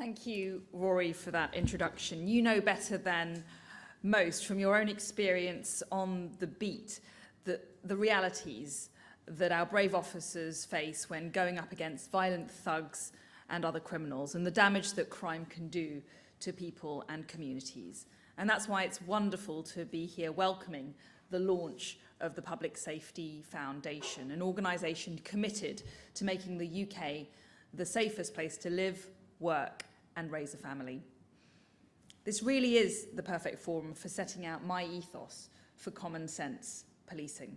Thank you, Rory, for that introduction. You know better than most from your own experience on the beat the realities that our brave officers face when going up against violent thugs and other criminals, and the damage that crime can do to people and communities. And that's why it's wonderful to be here welcoming the launch of the Public Safety Foundation, an organisation committed to making the UK the safest place to live, work and raise a family. This really is the perfect forum for setting out my ethos for common sense policing.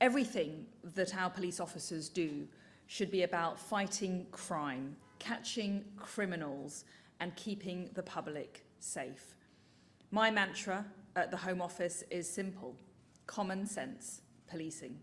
Everything that our police officers do should be about fighting crime, catching criminals and keeping the public safe. My mantra at the Home Office is simple: common sense policing.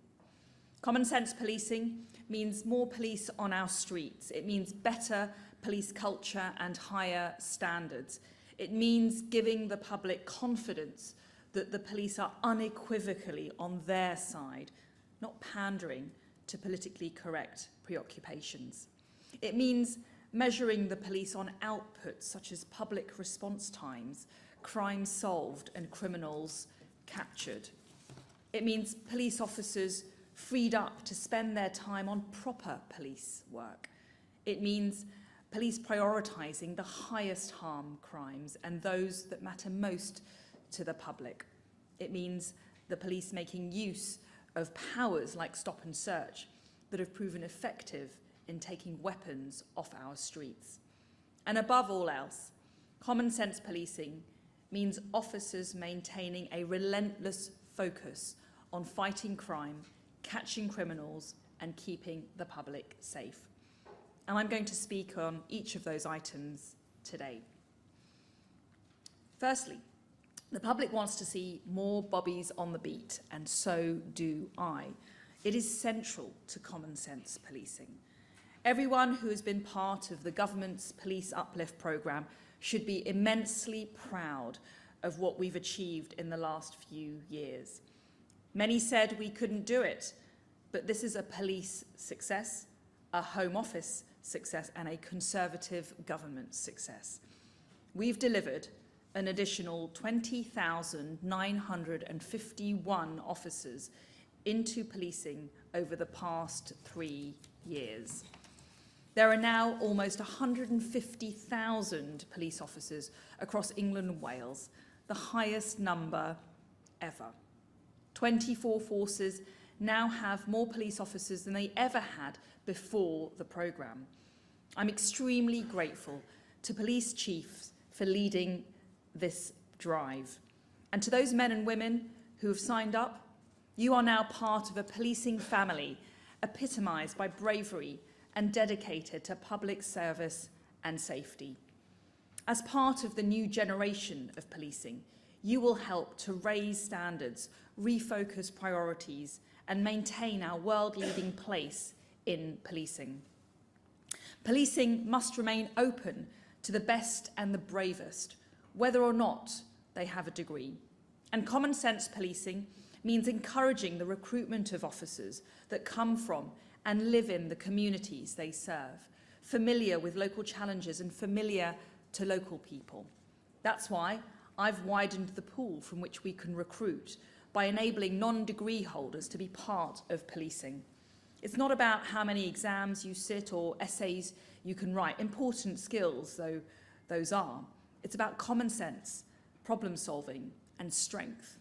Common sense policing means more police on our streets. It means better police culture and higher standards. It means giving the public confidence that the police are unequivocally on their side, not pandering to politically correct preoccupations. It means measuring the police on outputs such as public response times, crimes solved and criminals captured. It means police officers freed up to spend their time on proper police work. It means police prioritising the highest harm crimes and those that matter most to the public. It means the police making use of powers like stop and search that have proven effective in taking weapons off our streets. And above all else, common sense policing means officers maintaining a relentless focus on fighting crime, catching criminals and keeping the public safe. And I'm going to speak on each of those items today. Firstly, the public wants to see more bobbies on the beat, and so do I. It is central to common sense policing. Everyone who has been part of the government's Police Uplift programme should be immensely proud of what we've achieved in the last few years. Many said we couldn't do it, but this is a police success, a Home Office success and a Conservative government success. We've delivered an additional 20,951 officers into policing over the past 3 years. There are now almost 150,000 police officers across England and Wales, the highest number ever. 24 forces now have more police officers than they ever had before the programme. I'm extremely grateful to police chiefs for leading this drive. And to those men and women who have signed up, you are now part of a policing family epitomised by bravery and dedicated to public service and safety. As part of the new generation of policing, you will help to raise standards, refocus priorities, and maintain our world-leading place in policing. Policing must remain open to the best and the bravest, whether or not they have a degree. And common sense policing means encouraging the recruitment of officers that come from and live in the communities they serve, familiar with local challenges and familiar to local people. That's why I've widened the pool from which we can recruit by enabling non-degree holders to be part of policing. It's not about how many exams you sit or essays you can write, important skills though those are. It's about common sense, problem solving and strength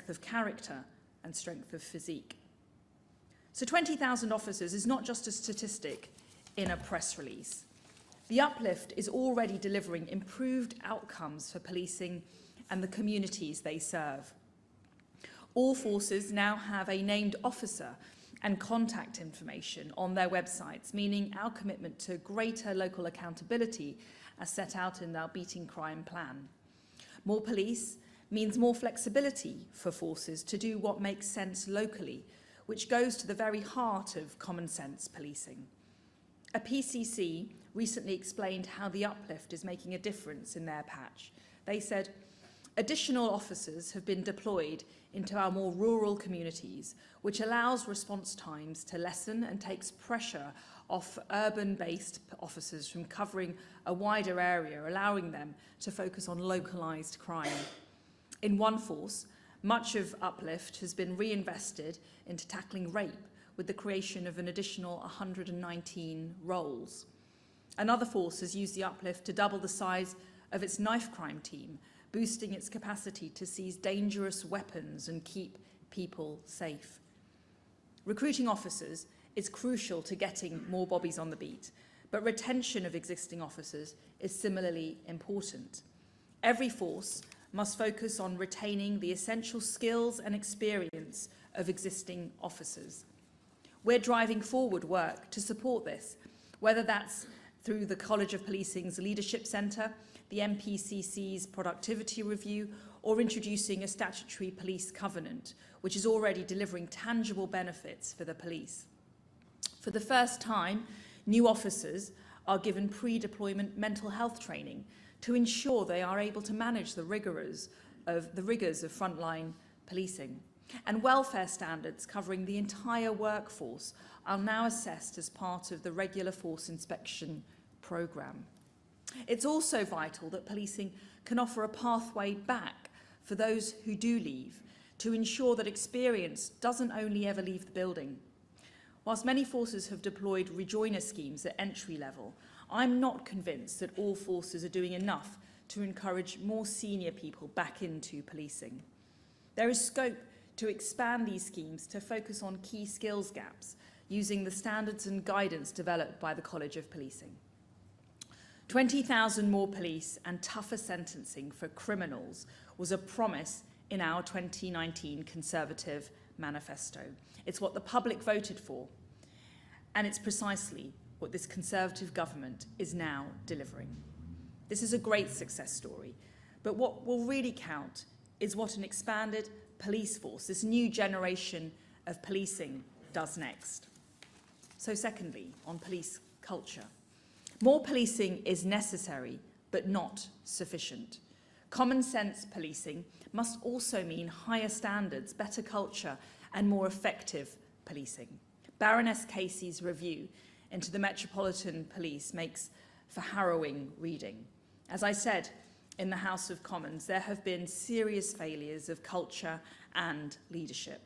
of character and strength of physique. So 20,000 officers is not just a statistic in a press release. The uplift is already delivering improved outcomes for policing and the communities they serve. All forces now have a named officer and contact information on their websites, meaning our commitment to greater local accountability as set out in our Beating Crime plan. More police means more flexibility for forces to do what makes sense locally, which goes to the very heart of common sense policing. A PCC recently explained how the uplift is making a difference in their patch. They said, additional officers have been deployed into our more rural communities, which allows response times to lessen and takes pressure off urban-based officers from covering a wider area, allowing them to focus on localised crime. In one force, much of uplift has been reinvested into tackling rape, with the creation of an additional 119 roles. Another force has used the uplift to double the size of its knife crime team, boosting its capacity to seize dangerous weapons and keep people safe. Recruiting officers is crucial to getting more bobbies on the beat, but retention of existing officers is similarly important. Every force must focus on retaining the essential skills and experience of existing officers. We're driving forward work to support this, whether that's through the College of Policing's Leadership Centre, the MPCC's Productivity Review, or introducing a statutory police covenant, which is already delivering tangible benefits for the police. For the first time, new officers are given pre-deployment mental health training to ensure they are able to manage the rigours of frontline policing. And welfare standards covering the entire workforce are now assessed as part of the regular force inspection programme. It's also vital that policing can offer a pathway back for those who do leave, to ensure that experience doesn't only ever leave the building. Whilst many forces have deployed rejoiner schemes at entry level, I'm not convinced that all forces are doing enough to encourage more senior people back into policing. There is scope to expand these schemes to focus on key skills gaps, using the standards and guidance developed by the College of Policing. 20,000 more police and tougher sentencing for criminals was a promise in our 2019 Conservative manifesto. It's what the public voted for, and it's precisely what this Conservative government is now delivering. This is a great success story, but what will really count is what an expanded police force, this new generation of policing, does next. So secondly, on police culture. More policing is necessary, but not sufficient. Common sense policing must also mean higher standards, better culture, and more effective policing. Baroness Casey's review into the Metropolitan Police makes for harrowing reading. As I said in the House of Commons, there have been serious failures of culture and leadership.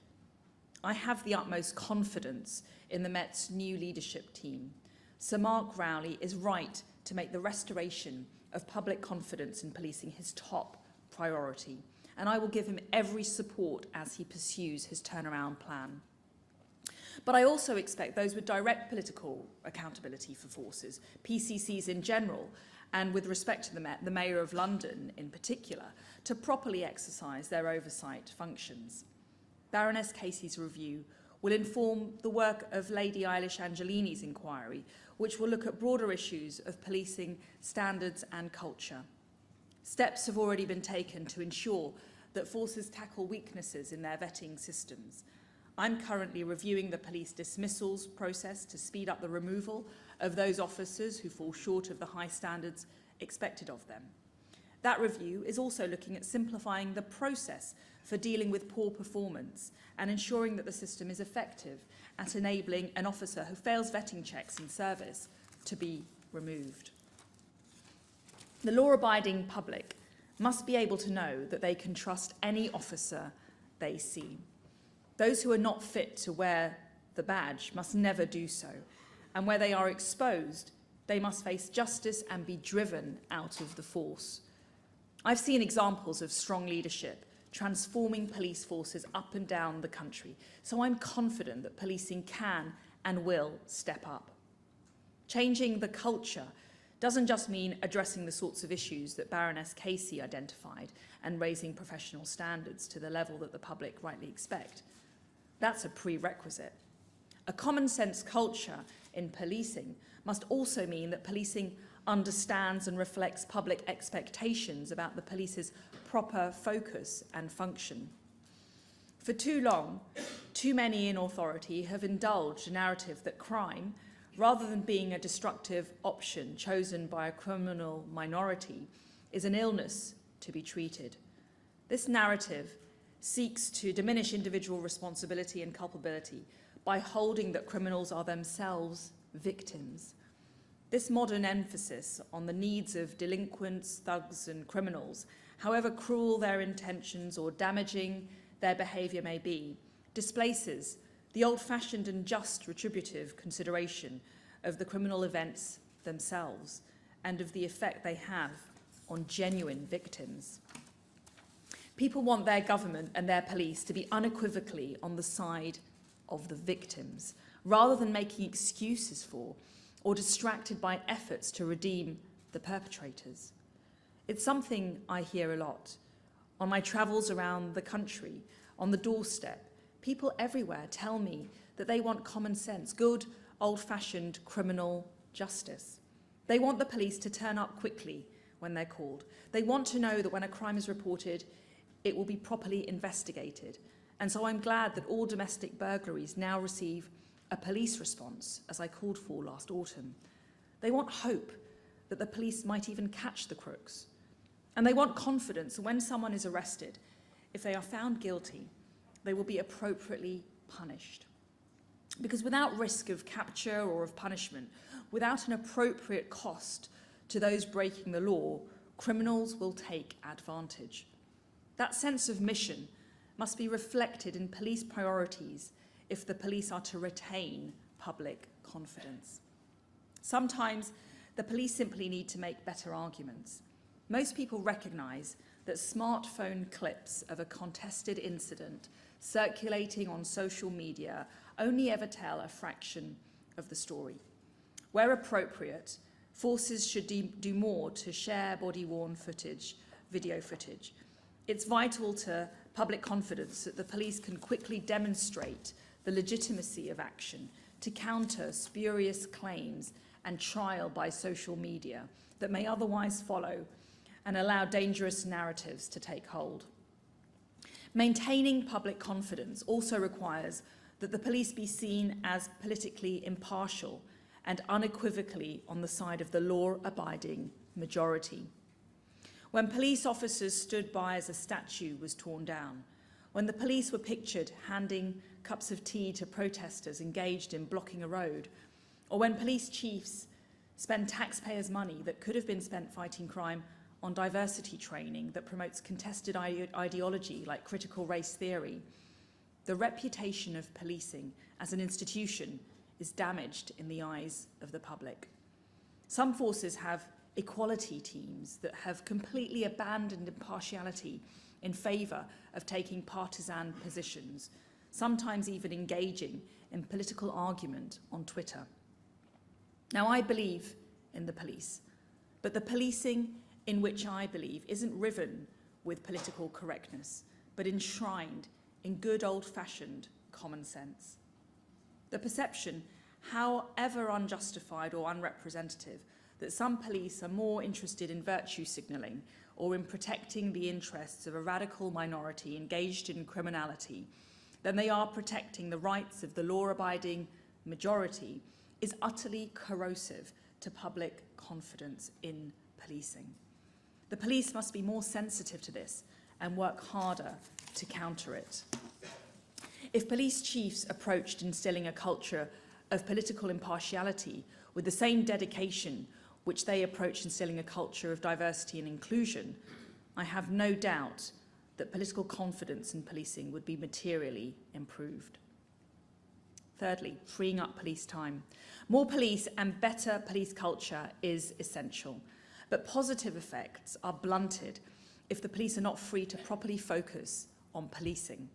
I have the utmost confidence in the Met's new leadership team. Sir Mark Rowley is right to make the restoration of public confidence in policing his top priority, and I will give him every support as he pursues his turnaround plan. But I also expect those with direct political accountability for forces, PCCs in general, and with respect to the Met, the Mayor of London in particular, to properly exercise their oversight functions. Baroness Casey's review will inform the work of Lady Eilish Angelini's inquiry, which will look at broader issues of policing standards and culture. Steps have already been taken to ensure that forces tackle weaknesses in their vetting systems. I'm currently reviewing the police dismissals process to speed up the removal of those officers who fall short of the high standards expected of them. That review is also looking at simplifying the process for dealing with poor performance and ensuring that the system is effective at enabling an officer who fails vetting checks in service to be removed. The law-abiding public must be able to know that they can trust any officer they see. Those who are not fit to wear the badge must never do so, and where they are exposed, they must face justice and be driven out of the force. I've seen examples of strong leadership transforming police forces up and down the country, so I'm confident that policing can and will step up. Changing the culture doesn't just mean addressing the sorts of issues that Baroness Casey identified and raising professional standards to the level that the public rightly expect. That's a prerequisite. A common sense culture in policing must also mean that policing understands and reflects public expectations about the police's proper focus and function. For too long, too many in authority have indulged a narrative that crime, rather than being a destructive option chosen by a criminal minority, is an illness to be treated. This narrative seeks to diminish individual responsibility and culpability by holding that criminals are themselves victims. This modern emphasis on the needs of delinquents, thugs and criminals, however cruel their intentions or damaging their behaviour may be, displaces the old-fashioned and just retributive consideration of the criminal events themselves and of the effect they have on genuine victims. People want their government and their police to be unequivocally on the side of the victims, rather than making excuses for or distracted by efforts to redeem the perpetrators. It's something I hear a lot. On my travels around the country, on the doorstep, people everywhere tell me that they want common sense, good, old-fashioned criminal justice. They want the police to turn up quickly when they're called. They want to know that when a crime is reported, it will be properly investigated. And so I'm glad that all domestic burglaries now receive a police response, as I called for last autumn. They want hope that the police might even catch the crooks. And they want confidence that when someone is arrested, if they are found guilty, they will be appropriately punished. Because without risk of capture or of punishment, without an appropriate cost to those breaking the law, criminals will take advantage. That sense of mission must be reflected in police priorities if the police are to retain public confidence. Sometimes the police simply need to make better arguments. Most people recognise that smartphone clips of a contested incident circulating on social media only ever tell a fraction of the story. Where appropriate, forces should do more to share body-worn footage, video footage. It's vital to public confidence that the police can quickly demonstrate the legitimacy of action to counter spurious claims and trial by social media that may otherwise follow and allow dangerous narratives to take hold. Maintaining public confidence also requires that the police be seen as politically impartial and unequivocally on the side of the law-abiding majority. When police officers stood by as a statue was torn down, when the police were pictured handing cups of tea to protesters engaged in blocking a road, or when police chiefs spend taxpayers' money that could have been spent fighting crime on diversity training that promotes contested ideology like critical race theory, the reputation of policing as an institution is damaged in the eyes of the public. Some forces have equality teams that have completely abandoned impartiality in favour of taking partisan positions, sometimes even engaging in political argument on Twitter. Now, I believe in the police, but the policing in which I believe isn't riven with political correctness, but enshrined in good old-fashioned common sense. The perception, however unjustified or unrepresentative, that some police are more interested in virtue signalling or in protecting the interests of a radical minority engaged in criminality than they are protecting the rights of the law-abiding majority is utterly corrosive to public confidence in policing. The police must be more sensitive to this and work harder to counter it. If police chiefs approached instilling a culture of political impartiality with the same dedication which they approach instilling a culture of diversity and inclusion, I have no doubt that political confidence in policing would be materially improved. Thirdly, freeing up police time. More police and better police culture is essential, but positive effects are blunted if the police are not free to properly focus on policing.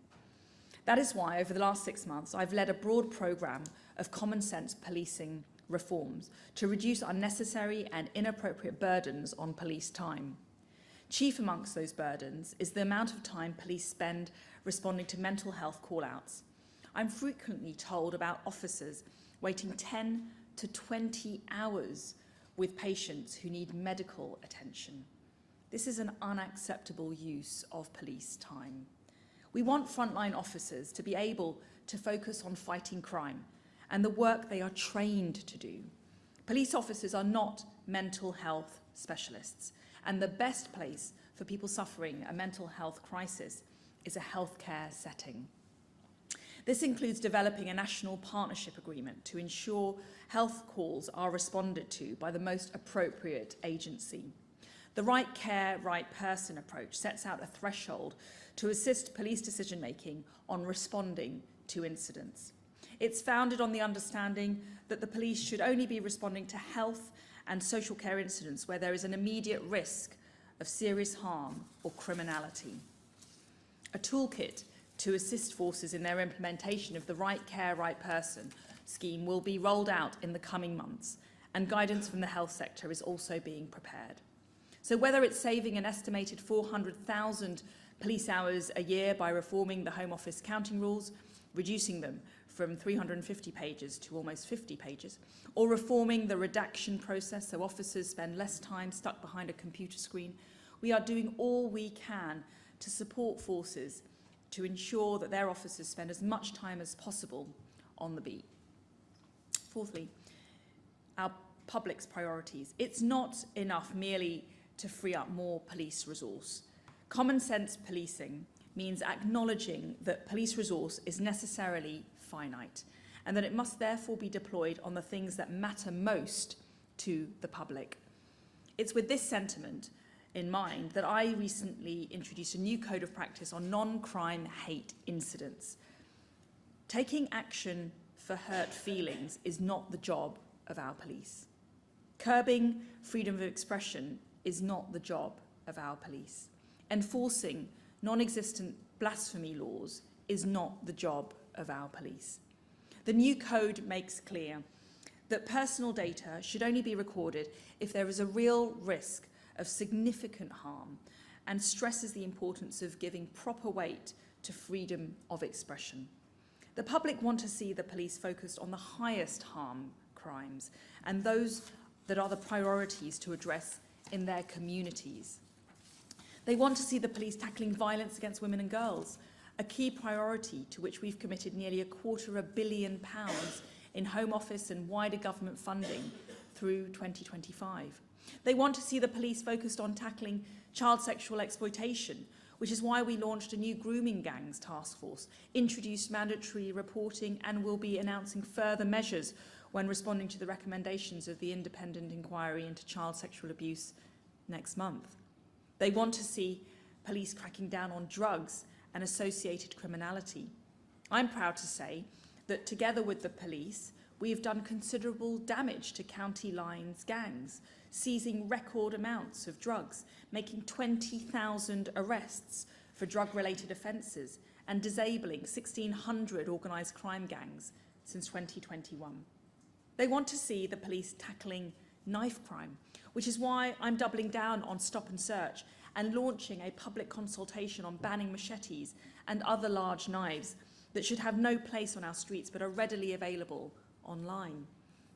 That is why, over the last 6 months, I've led a broad programme of common sense policing reforms to reduce unnecessary and inappropriate burdens on police time. Chief amongst those burdens is the amount of time police spend responding to mental health call-outs. I'm frequently told about officers waiting 10 to 20 hours with patients who need medical attention. This is an unacceptable use of police time. We want frontline officers to be able to focus on fighting crime and the work they are trained to do. Police officers are not mental health specialists, and the best place for people suffering a mental health crisis is a healthcare setting. This includes developing a national partnership agreement to ensure health calls are responded to by the most appropriate agency. The right care, right person approach sets out a threshold to assist police decision-making on responding to incidents. It's founded on the understanding that the police should only be responding to health and social care incidents where there is an immediate risk of serious harm or criminality. A toolkit to assist forces in their implementation of the Right Care, Right Person scheme will be rolled out in the coming months, and guidance from the health sector is also being prepared. So whether it's saving an estimated 400,000 police hours a year by reforming the Home Office counting rules, reducing them from 350 pages to almost 50 pages, or reforming the redaction process so officers spend less time stuck behind a computer screen, we are doing all we can to support forces to ensure that their officers spend as much time as possible on the beat. Fourthly, our public's priorities. It's not enough merely to free up more police resource. Common sense policing means acknowledging that police resource is necessarily finite and that it must therefore be deployed on the things that matter most to the public. It's with this sentiment in mind that I recently introduced a new code of practice on non-crime hate incidents. Taking action for hurt feelings is not the job of our police. Curbing freedom of expression is not the job of our police. Enforcing non-existent blasphemy laws is not the job of our police. The new code makes clear that personal data should only be recorded if there is a real risk of significant harm and stresses the importance of giving proper weight to freedom of expression. The public want to see the police focused on the highest harm crimes and those that are the priorities to address in their communities. They want to see the police tackling violence against women and girls, a key priority to which we've committed nearly £250 million in Home Office and wider government funding through 2025. They want to see the police focused on tackling child sexual exploitation, which is why we launched a new grooming gangs task force, introduced mandatory reporting, and will be announcing further measures when responding to the recommendations of the independent inquiry into child sexual abuse next month. They want to see police cracking down on drugs and associated criminality. I'm proud to say that together with the police, we have done considerable damage to county lines gangs, seizing record amounts of drugs, making 20,000 arrests for drug-related offences, and disabling 1,600 organised crime gangs since 2021. They want to see the police tackling knife crime, which is why I'm doubling down on stop and search and launching a public consultation on banning machetes and other large knives that should have no place on our streets but are readily available online.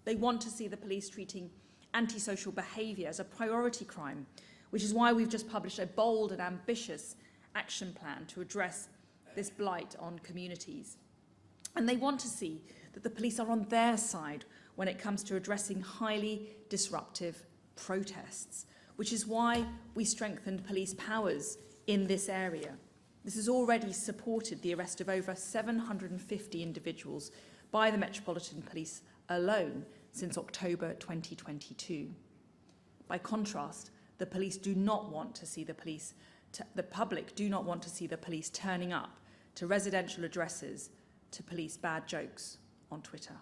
They want to see the police treating antisocial behaviour as a priority crime, which is why we've just published a bold and ambitious action plan to address this blight on communities. And they want to see that the police are on their side when it comes to addressing highly disruptive protests, which is why we strengthened police powers in this area. This has already supported the arrest of over 750 individuals by the Metropolitan Police alone since October 2022. By contrast, the police do not want to see the public do not want to see the police turning up to residential addresses to police bad jokes on Twitter.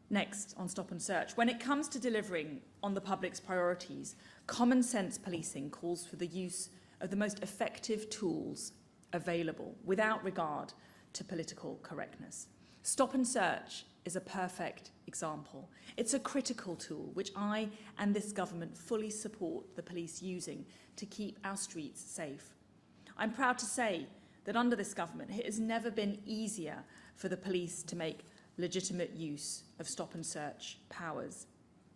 Next, on stop and search. When it comes to delivering on the public's priorities, common sense policing calls for the use of the most effective tools available without regard to political correctness. Stop and search is a perfect example. It's a critical tool which I and this government fully support the police using to keep our streets safe. I'm proud to say that under this government it has never been easier for the police to make legitimate use of stop and search powers.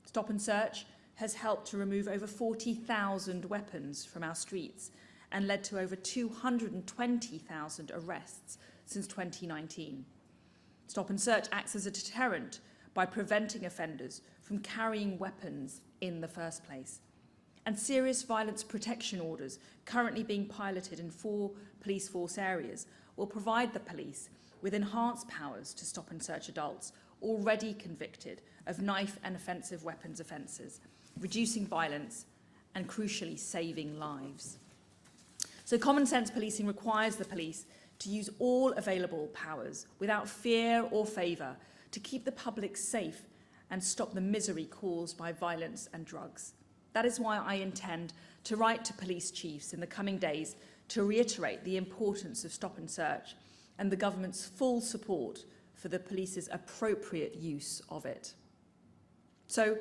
Stop and search has helped to remove over 40,000 weapons from our streets and led to over 220,000 arrests since 2019. Stop and search acts as a deterrent by preventing offenders from carrying weapons in the first place. and serious violence protection orders currently being piloted in 4 police force areas will provide the police with enhanced powers to stop and search adults already convicted of knife and offensive weapons offences, reducing violence and, crucially, saving lives. So common sense policing requires the police to use all available powers without fear or favour to keep the public safe and stop the misery caused by violence and drugs. That is why I intend to write to police chiefs in the coming days to reiterate the importance of stop and search and the government's full support for the police's appropriate use of it. So,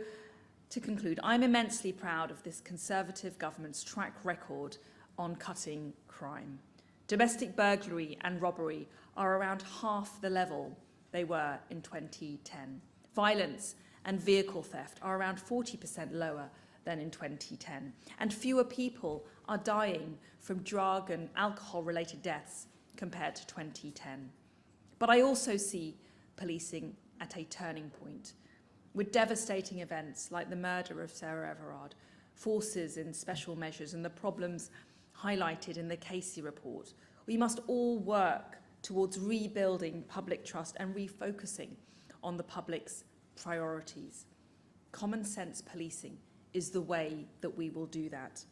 to conclude, I'm immensely proud of this Conservative government's track record on cutting crime. Domestic burglary and robbery are around half the level they were in 2010. Violence and vehicle theft are around 40% lower than in 2010. And fewer people are dying from drug and alcohol-related deaths compared to 2010. But I also see policing at a turning point, with devastating events like the murder of Sarah Everard, forces in special measures and the problems highlighted in the Casey report. We must all work towards rebuilding public trust and refocusing on the public's priorities. Common sense policing is the way that we will do that.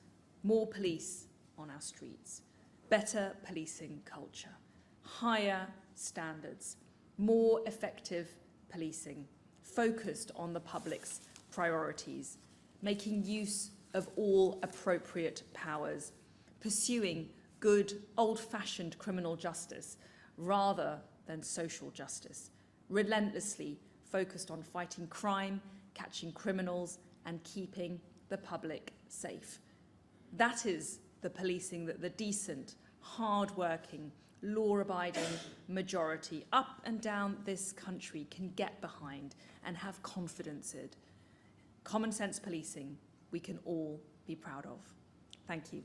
More police on our streets, better policing culture, higher standards, more effective policing, focused on the public's priorities, making use of all appropriate powers, pursuing good old-fashioned criminal justice rather than social justice, relentlessly focused on fighting crime, catching criminals and keeping the public safe. That is the policing that the decent, hard-working, law-abiding majority up and down this country can get behind and have confidence in. Common sense policing we can all be proud of. Thank you.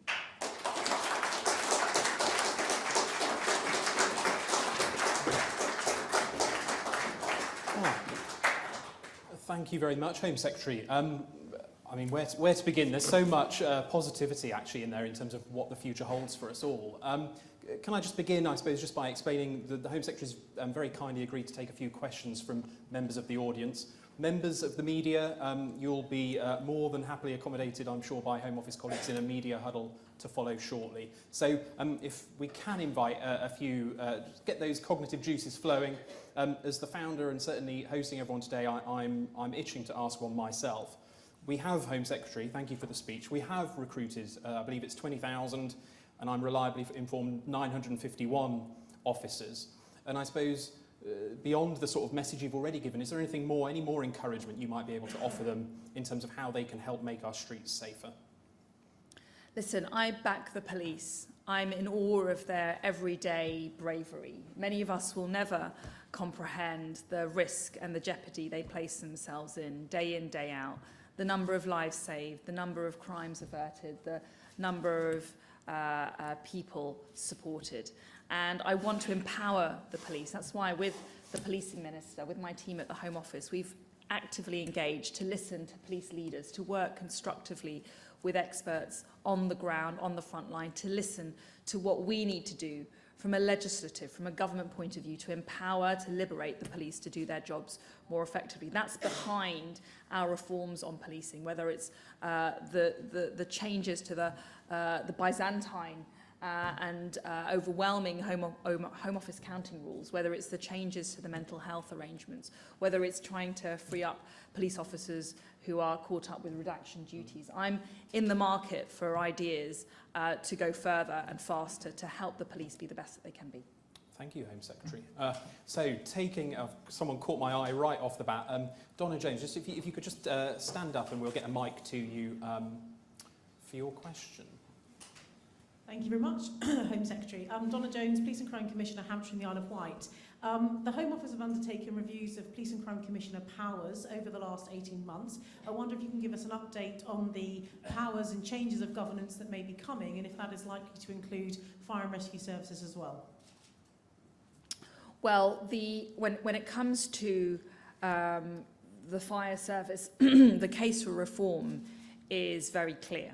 Thank you very much, Home Secretary. I mean, where to begin? There's so much positivity actually in there in terms of what the future holds for us all. Can I just begin, I suppose, just by explaining that the Home Secretary's very kindly agreed to take a few questions from members of the audience. Members of the media, you'll be more than happily accommodated, I'm sure, by Home Office colleagues in a media huddle to follow shortly. So if we can invite a few, get those cognitive juices flowing. As the founder and certainly hosting everyone today, I'm itching to ask one myself. We have, Home Secretary, thank you for the speech, we have recruited, I believe it's 20,000, and I'm reliably informed 951 officers. And I suppose beyond the sort of message you've already given, is there anything more, any more encouragement you might be able to offer them in terms of how they can help make our streets safer? Listen, I back the police. I'm in awe of their everyday bravery. Many of us will never comprehend the risk and the jeopardy they place themselves in, day out. The number of lives saved, the number of crimes averted, the number of people supported. And I want to empower the police. That's why with the policing minister, with my team at the Home Office, we've actively engaged to listen to police leaders, to work constructively with experts on the ground, on the front line, to listen to what we need to do from a legislative, from a government point of view, to empower, to liberate the police to do their jobs more effectively. That's behind our reforms on policing, whether it's the changes to the Byzantine and overwhelming home office counting rules, whether it's the changes to the mental health arrangements, whether it's trying to free up police officers who are caught up with redaction duties. I'm in the market for ideas to go further and faster to help the police be the best that they can be. Thank you, Home Secretary. So taking, someone caught my eye right off the bat. Donna Jones, just if you could just stand up and we'll get a mic to you for your question. Thank you very much, Home Secretary. Donna Jones, Police and Crime Commissioner, Hampshire and the Isle of Wight. The Home Office have undertaken reviews of Police and Crime Commissioner powers over the last 18 months. I wonder if you can give us an update on the powers and changes of governance that may be coming, and if that is likely to include fire and rescue services as well. Well, when it comes to the fire service, the case for reform is very clear.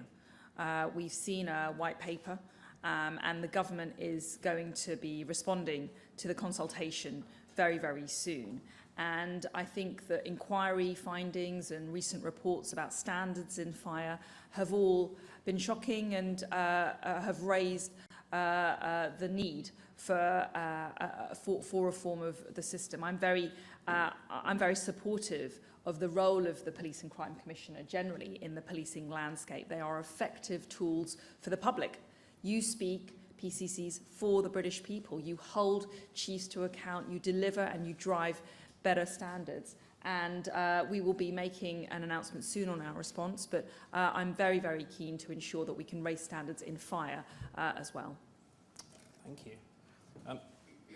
We've seen a white paper, and the government is going to be responding to the consultation very, very soon. And I think that inquiry findings and recent reports about standards in fire have all been shocking and have raised the need for reform of the system. I'm very supportive of the role of the Police and Crime Commissioner generally in the policing landscape. They are effective tools for the public. You speak, PCCs, for the British people. You hold chiefs to account, you deliver and you drive better standards. And we will be making an announcement soon on our response, but I'm very, very keen to ensure that we can raise standards in fire as well. Thank you.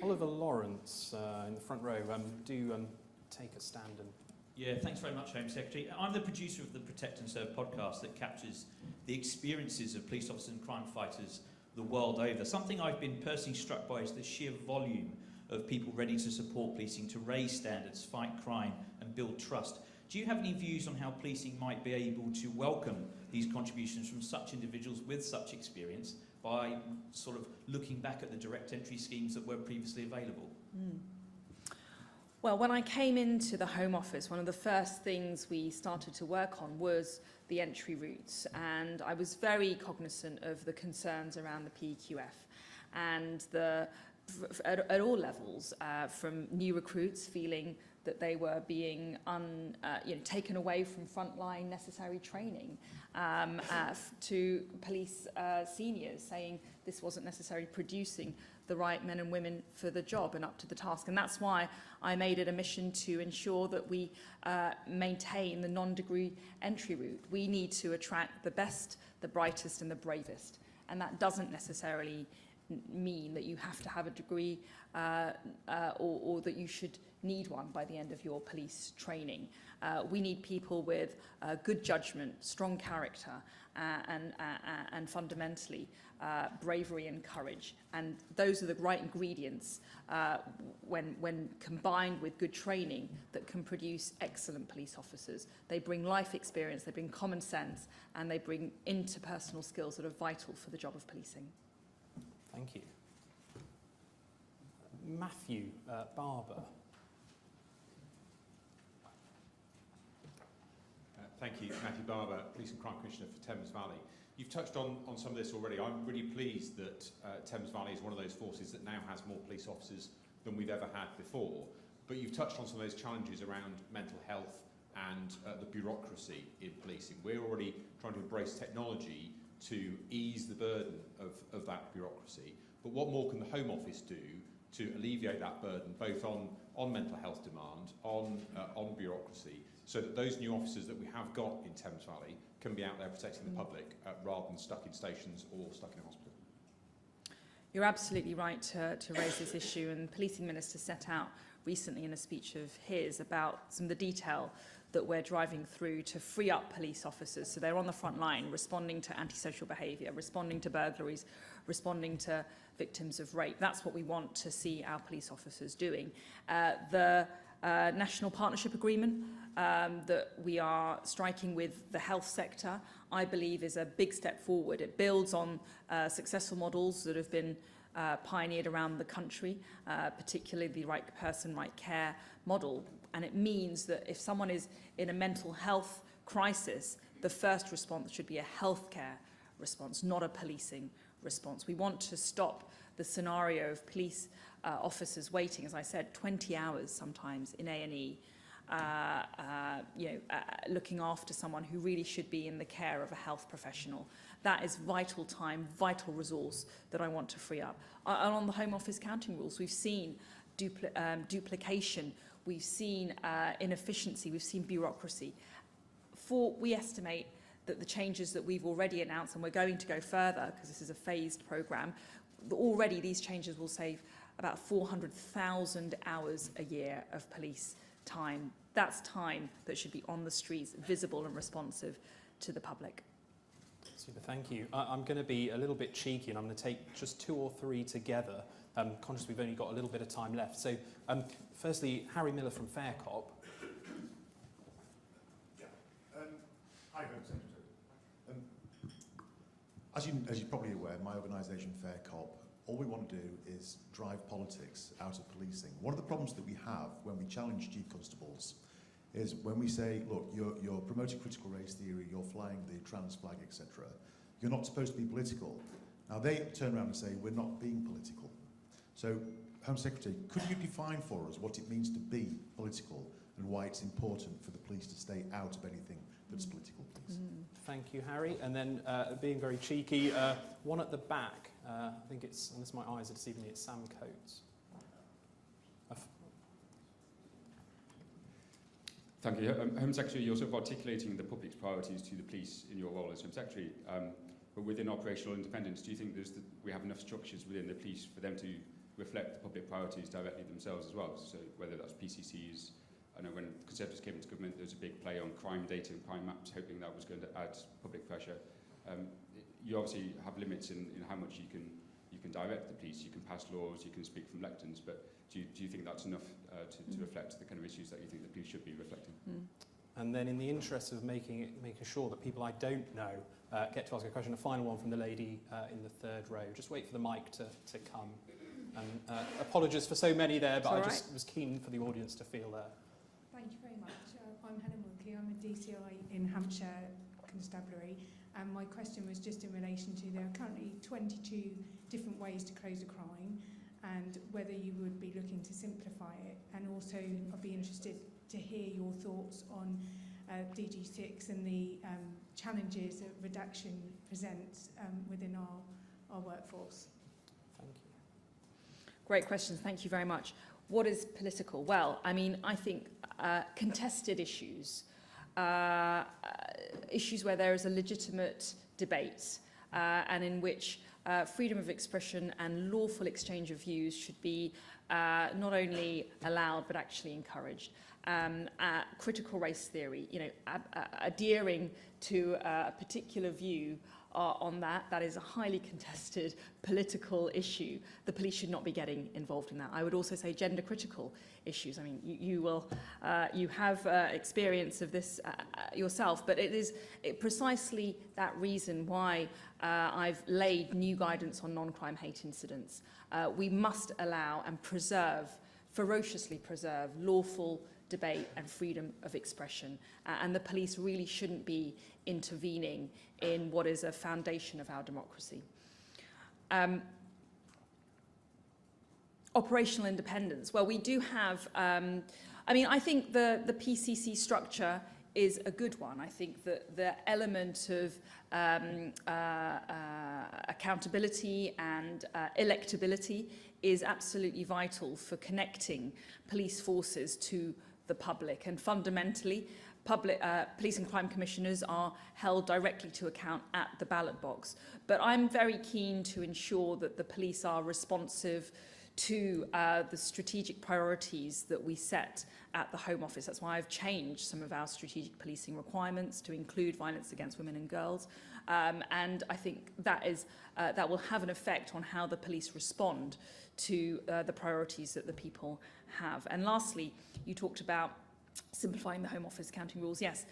Oliver Lawrence in the front row, do take a stand. And yeah, thanks very much, Home Secretary. I'm the producer of the Protect and Serve podcast that captures the experiences of police officers and crime fighters the world over. Something I've been personally struck by is the sheer volume of people ready to support policing, to raise standards, fight crime and build trust. Do you have any views on how policing might be able to welcome these contributions from such individuals with such experience by sort of looking back at the direct entry schemes that were previously available? Well, when I came into the Home Office, one of the first things we started to work on was the entry routes, and I was very cognizant of the concerns around the PQF and at all levels, from new recruits feeling that they were being taken away from frontline necessary training, to police seniors saying this wasn't necessarily producing the right men and women for the job and up to the task. And that's why I made it a mission to ensure that we maintain the non-degree entry route. We need to attract the best, the brightest and the bravest. And that doesn't necessarily mean that you have to have a degree or that you should need one by the end of your police training. We need people with good judgment, strong character, and fundamentally bravery and courage. And those are the right ingredients when combined with good training that can produce excellent police officers. They bring life experience, they bring common sense, and they bring interpersonal skills that are vital for the job of policing. thank you. Matthew Barber. Thank you, Matthew Barber, Police and Crime Commissioner for Thames Valley. You've touched on some of this already. I'm really pleased that Thames Valley is one of those forces that now has more police officers than we've ever had before. But you've touched on some of those challenges around mental health and the bureaucracy in policing. We're already trying to embrace technology to ease the burden of that bureaucracy. But what more can the Home Office do to alleviate that burden, both on mental health demand, on bureaucracy, so that those new officers that we have got in Thames Valley can be out there protecting the public rather than stuck in stations or stuck in a hospital? You're absolutely right to raise this issue, and the Policing Minister set out recently in a speech of his about some of the detail that we're driving through to free up police officers so they're on the front line responding to antisocial behaviour, responding to burglaries, responding to victims of rape. That's what we want to see our police officers doing. The National Partnership Agreement that we are striking with the health sector, I believe, is a big step forward. It builds on successful models that have been pioneered around the country, particularly the right person, right care model. And it means that if someone is in a mental health crisis, the first response should be a healthcare response, not a policing response. We want to stop the scenario of police officers waiting, as I said, 20 hours sometimes in A&E, looking after someone who really should be in the care of a health professional. That is vital time, vital resource that I want to free up. And on the Home Office counting rules, we've seen duplication, we've seen inefficiency, we've seen bureaucracy. We estimate that the changes that we've already announced, and we're going to go further because this is a phased programme, already these changes will save about 400,000 hours a year of police time. That's time that should be on the streets, visible and responsive to the public. Super, thank you. I'm going to be a little bit cheeky and I'm going to take just two or three together. Conscious we've only got a little bit of time left. So, firstly, Harry Miller from Faircop. Hi, Home Secretary. As you're probably aware, my organisation, Fair Cop, all we want to do is drive politics out of policing. One of the problems that we have when we challenge chief constables is when we say, look, you're promoting critical race theory, you're flying the trans flag, etc. You're not supposed to be political. Now they turn around and say, we're not being political. So, Home Secretary, could you define for us what it means to be political and why it's important for the police to stay out of anything that's political, please? Thank you, Harry. And then, being very cheeky, one at the back. I think it's, unless my eyes are deceiving me, it's Sam Coates. Thank you. Home Secretary, you're sort of articulating the public's priorities to the police in your role as Home Secretary. But within operational independence, do you think we have enough structures within the police for them to reflect the public priorities directly themselves as well? So whether that's PCCs, I know when Conservatives came into government, there was a big play on crime data and crime maps, hoping that was going to add public pressure. You obviously have limits in how much you can direct the police. You can pass laws, you can speak from lecterns, but do you think that's enough to reflect the kind of issues that you think the police should be reflecting? And then, in the interest of making sure that people I don't know get to ask a question, a final one from the lady in the third row. Just wait for the mic to come. And apologies for so many there, but I just was keen for the audience to feel there. Thank you very much. I'm Helen Wilkie. I'm a DCI in Hampshire Constabulary. And my question was just in relation to there are currently 22 different ways to close a crime and whether you would be looking to simplify it. And also I'd be interested to hear your thoughts on DG6 and the challenges that redaction presents within our workforce. Thank you. Great questions. Thank you very much. What is political? Well, I mean, I think contested issues, issues where there is a legitimate debate and in which freedom of expression and lawful exchange of views should be not only allowed but actually encouraged. Critical race theory, you know, adhering to a particular view on that is a highly contested political issue. The police should not be getting involved in that. I would also say gender critical issues. I mean, you have experience of this yourself, but it is precisely that reason why I've laid new guidance on non-crime hate incidents. We must allow and ferociously preserve lawful debate and freedom of expression, and the police really shouldn't be intervening in what is a foundation of our democracy. Operational independence. Well, we do have, I mean, I think the PCC structure is a good one. I think that the element of accountability and electability is absolutely vital for connecting police forces to the public, and fundamentally police and crime commissioners are held directly to account at the ballot box. But I'm very keen to ensure that the police are responsive to the strategic priorities that we set at the Home Office. That's why I've changed some of our strategic policing requirements to include violence against women and girls. And I think that will have an effect on how the police respond to the priorities that the people have. And lastly, you talked about simplifying the Home Office accounting rules. Yes,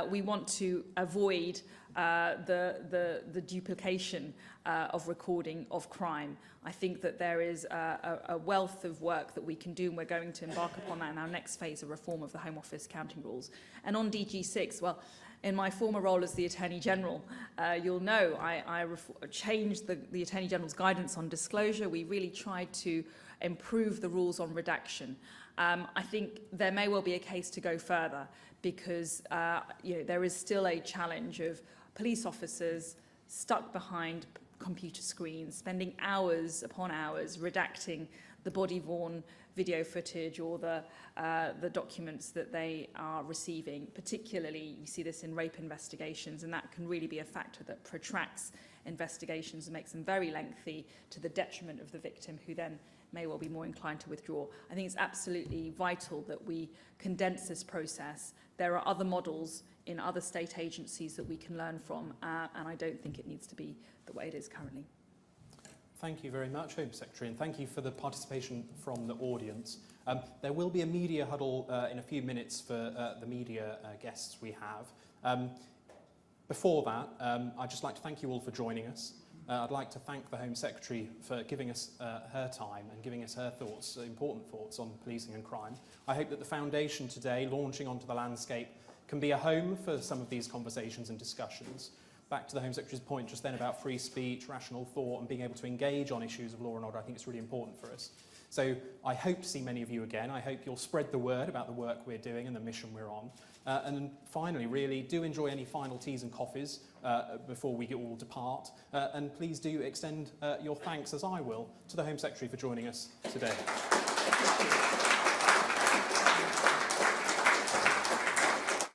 we want to avoid the duplication of recording of crime. I think that there is a wealth of work that we can do, and we're going to embark upon that in our next phase of reform of the Home Office accounting rules. And on DG6, well, in my former role as the Attorney General, you'll know I changed the Attorney General's guidance on disclosure. We really tried to improve the rules on redaction. I think there may well be a case to go further because there is still a challenge of police officers stuck behind computer screens, spending hours upon hours redacting the body-worn video footage or the documents that they are receiving. Particularly, you see this in rape investigations, and that can really be a factor that protracts investigations and makes them very lengthy to the detriment of the victim, who then may well be more inclined to withdraw. I think it's absolutely vital that we condense this process. There are other models in other state agencies that we can learn from, and I don't think it needs to be the way it is currently. Thank you very much, Home Secretary, and thank you for the participation from the audience. There will be a media huddle in a few minutes for the media guests we have. Before that, I'd just like to thank you all for joining us. I'd like to thank the Home Secretary for giving us her time and giving us her thoughts, important thoughts on policing and crime. I hope that the foundation today, launching onto the landscape, can be a home for some of these conversations and discussions. Back to the Home Secretary's point just then about free speech, rational thought, and being able to engage on issues of law and order, I think it's really important for us. So I hope to see many of you again. I hope you'll spread the word about the work we're doing and the mission we're on. And then finally, really, do enjoy any final teas and coffees before we all depart. And please do extend your thanks, as I will, to the Home Secretary for joining us today.